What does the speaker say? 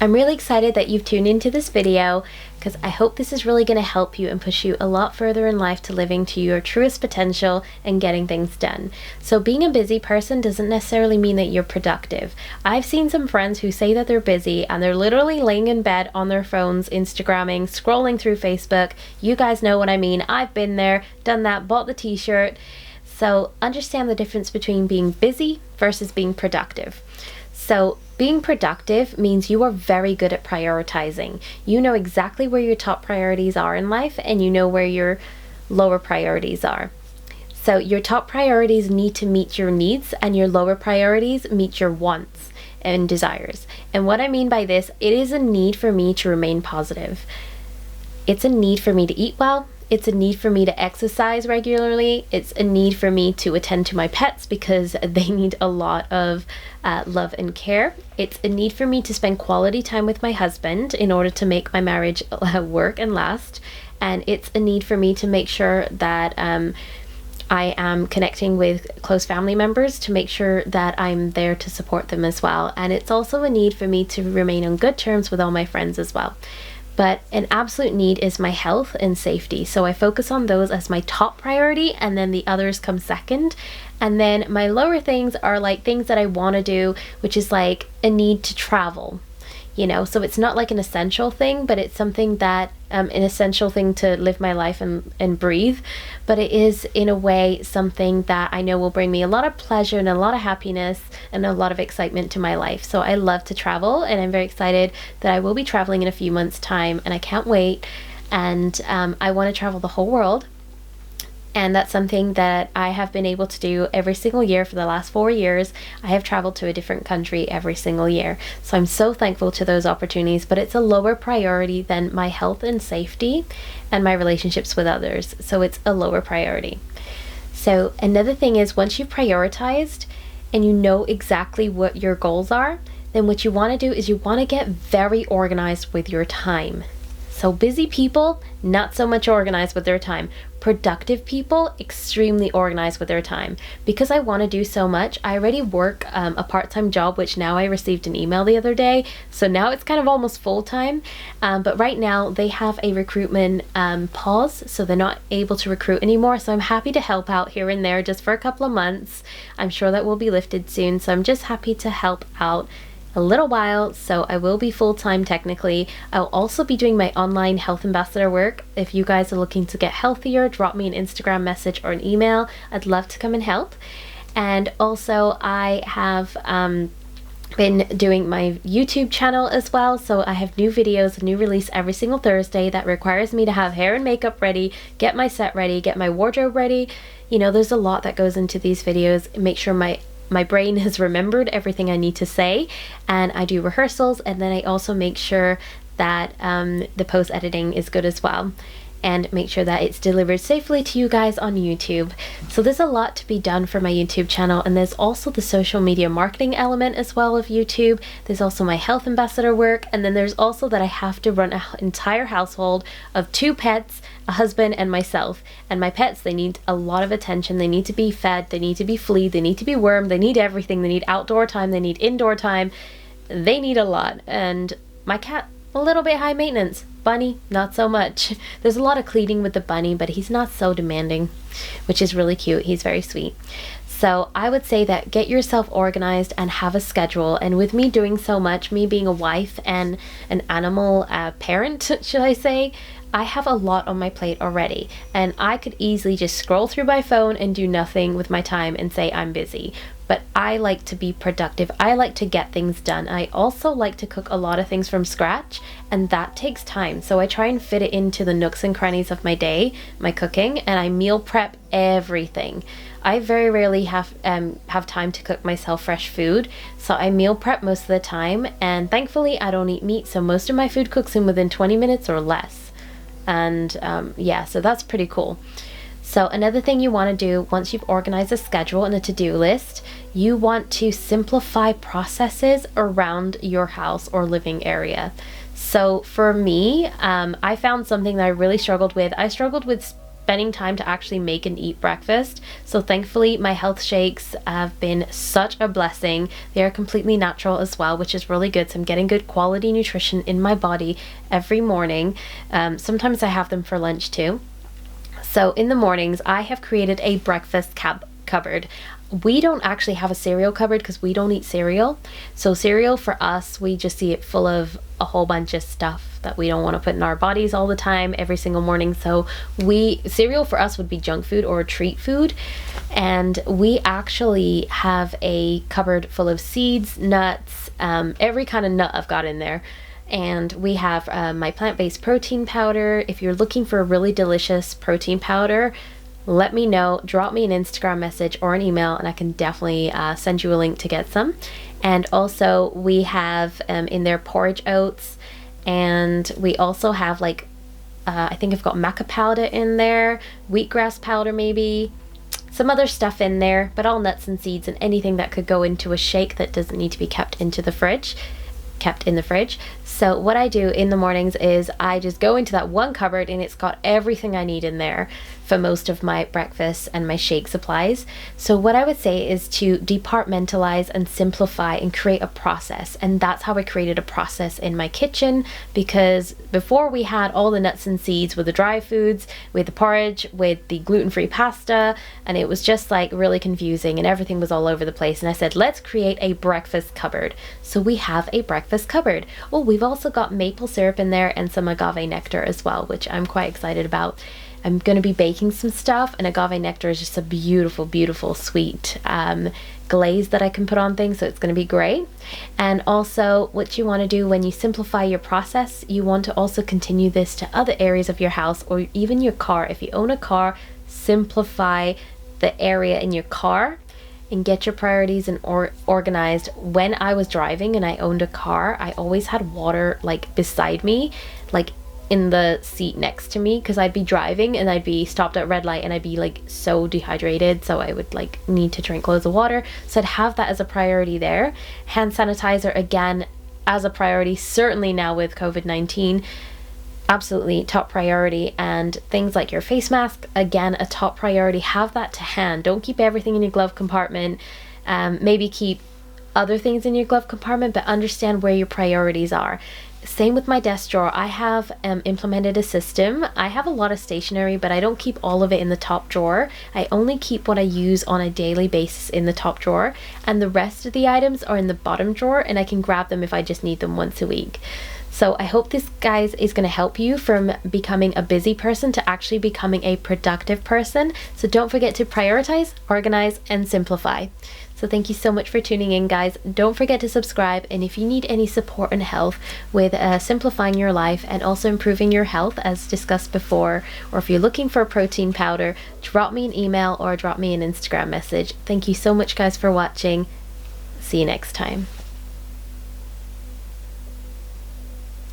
I'm really excited that you've tuned into this video because I hope this is really going to help you and push you a lot further in life to living to your truest potential and getting things done. So being a busy person doesn't necessarily mean that you're productive. I've seen some friends who say that they're busy and they're literally laying in bed on their phones, Instagramming, scrolling through Facebook. You guys know what I mean. I've been there, done that, bought the t-shirt. So understand the difference between being busy versus being productive. So being productive means you are very good at prioritizing. You know exactly where your top priorities are in life and you know where your lower priorities are. So your top priorities need to meet your needs and your lower priorities meet your wants and desires. And what I mean by this, it is a need for me to remain positive. It's a need for me to eat well. It's a need for me to exercise regularly. It's a need for me to attend to my pets because they need a lot of love and care. It's a need for me to spend quality time with my husband in order to make my marriage work and last. And it's a need for me to make sure that I am connecting with close family members to make sure that I'm there to support them as well. And it's also a need for me to remain on good terms with all my friends as well. But an absolute need is my health and safety. So I focus on those as my top priority and then the others come second. And then my lower things are like things that I want to do, which is like a need to travel. You know, so it's not like an essential thing, but it's something that an essential thing to live my life and breathe. But it is in a way something that I know will bring me a lot of pleasure and a lot of happiness and a lot of excitement to my life. So I love to travel and I'm very excited that I will be traveling in a few months' time and I can't wait. And I want to travel the whole world. And that's something that I have been able to do every single year for the last 4 years. I have traveled to a different country every single year. So I'm so thankful to those opportunities, but it's a lower priority than my health and safety and my relationships with others. So it's a lower priority. So another thing is once you've prioritized and you know exactly what your goals are, then what you want to do is you want to get very organized with your time. So busy people, not so much organized with their time. Productive people, extremely organized with their time. Because I want to do so much, I already work a part-time job, which now I received an email the other day. So now it's kind of almost full-time. But right now they have a recruitment pause, so they're not able to recruit anymore. So I'm happy to help out here and there just for a couple of months. I'm sure that will be lifted soon. So I'm just happy to help out a little while, so I will be full-time technically. I'll also be doing my online health ambassador work. If you guys are looking to get healthier, drop me an Instagram message or an email. I'd love to come and help. And also I have been doing my YouTube channel as well, so I have new videos, a new release every single Thursday that requires me to have hair and makeup ready, get my set ready, get my wardrobe ready. You know, there's a lot that goes into these videos. Make sure my brain has remembered everything I need to say, and I do rehearsals, and then I also make sure that the post editing is good as well, and make sure that it's delivered safely to you guys on YouTube. So there's a lot to be done for my YouTube channel, and there's also the social media marketing element as well of YouTube. There's also my health ambassador work, and then there's also that I have to run an entire household of 2 pets, a husband and myself. And my pets, they need a lot of attention. They need to be fed, they need to be fleed, they need to be wormed, they need everything. They need outdoor time, they need indoor time, they need a lot. And my cat, a little bit high maintenance. Bunny, not so much. There's a lot of cleaning with the bunny, but he's not so demanding, which is really cute. He's very sweet. So I would say that get yourself organized and have a schedule. And with me doing so much, me being a wife and an animal parent, should I say, I have a lot on my plate already, and I could easily just scroll through my phone and do nothing with my time and say I'm busy. But I like to be productive. I like to get things done. I also like to cook a lot of things from scratch, and that takes time. So I try and fit it into the nooks and crannies of my day, my cooking, and I meal prep everything. I very rarely have time to cook myself fresh food, so I meal prep most of the time, and thankfully I don't eat meat, so most of my food cooks in within 20 minutes or less. And yeah, so that's pretty cool. So another thing you want to do once you've organized a schedule and a to-do list, you want to simplify processes around your house or living area. So for me, I found something that I really struggled with. I struggled with spending time to actually make and eat breakfast. So thankfully my health shakes have been such a blessing. They are completely natural as well, which is really good. So I'm getting good quality nutrition in my body every morning. Sometimes I have them for lunch too. So in the mornings, I have created a breakfast cupboard. We don't actually have a cereal cupboard because we don't eat cereal. So cereal for us, we just see it full of a whole bunch of stuff that we don't want to put in our bodies all the time, every single morning. So cereal for us would be junk food or treat food. And we actually have a cupboard full of seeds, nuts, every kind of nut I've got in there. And we have my plant-based protein powder. If you're looking for a really delicious protein powder, let me know, drop me an Instagram message or an email, and I can definitely send you a link to get some. And also we have in there porridge oats, and we also have like I think I've got maca powder in there, wheatgrass powder maybe, some other stuff in there, but all nuts and seeds and anything that could go into a shake that doesn't need to be kept in the fridge. So what I do in the mornings is I just go into that one cupboard, and it's got everything I need in there for most of my breakfast and my shake supplies. So what I would say is to departmentalize and simplify and create a process. And that's how I created a process in my kitchen, because before we had all the nuts and seeds with the dry foods, with the porridge, with the gluten-free pasta, and it was just like really confusing and everything was all over the place. And I said, let's create a breakfast cupboard. So we have a breakfast cupboard. Oh, we've also got maple syrup in there and some agave nectar as well, which I'm quite excited about. I'm going to be baking some stuff, and agave nectar is just a beautiful, beautiful sweet glaze that I can put on things, so it's going to be great. And also what you want to do when you simplify your process, you want to also continue this to other areas of your house or even your car. If you own a car, simplify the area in your car and get your priorities and organized. When I was driving and I owned a car, I always had water like beside me, like in the seat next to me, because I'd be driving and I'd be stopped at red light and I'd be like so dehydrated, so I would like need to drink loads of water. So I'd have that as a priority there. Hand sanitizer again as a priority, certainly now with COVID-19, absolutely top priority. And things like your face mask, again a top priority. Have that to hand. Don't keep everything in your glove compartment. Maybe keep other things in your glove compartment, but understand where your priorities are. Same with my desk drawer. I have implemented a system. I have a lot of stationery, but I don't keep all of it in the top drawer. I only keep what I use on a daily basis in the top drawer, and the rest of the items are in the bottom drawer, and I can grab them if I just need them once a week. So I hope this, guys, is going to help you from becoming a busy person to actually becoming a productive person. So don't forget to prioritize, organize, and simplify. So thank you so much for tuning in, guys. Don't forget to subscribe, and if you need any support and help with simplifying your life and also improving your health as discussed before, or if you're looking for a protein powder, drop me an email or drop me an Instagram message. Thank you so much, guys, for watching. See you next time.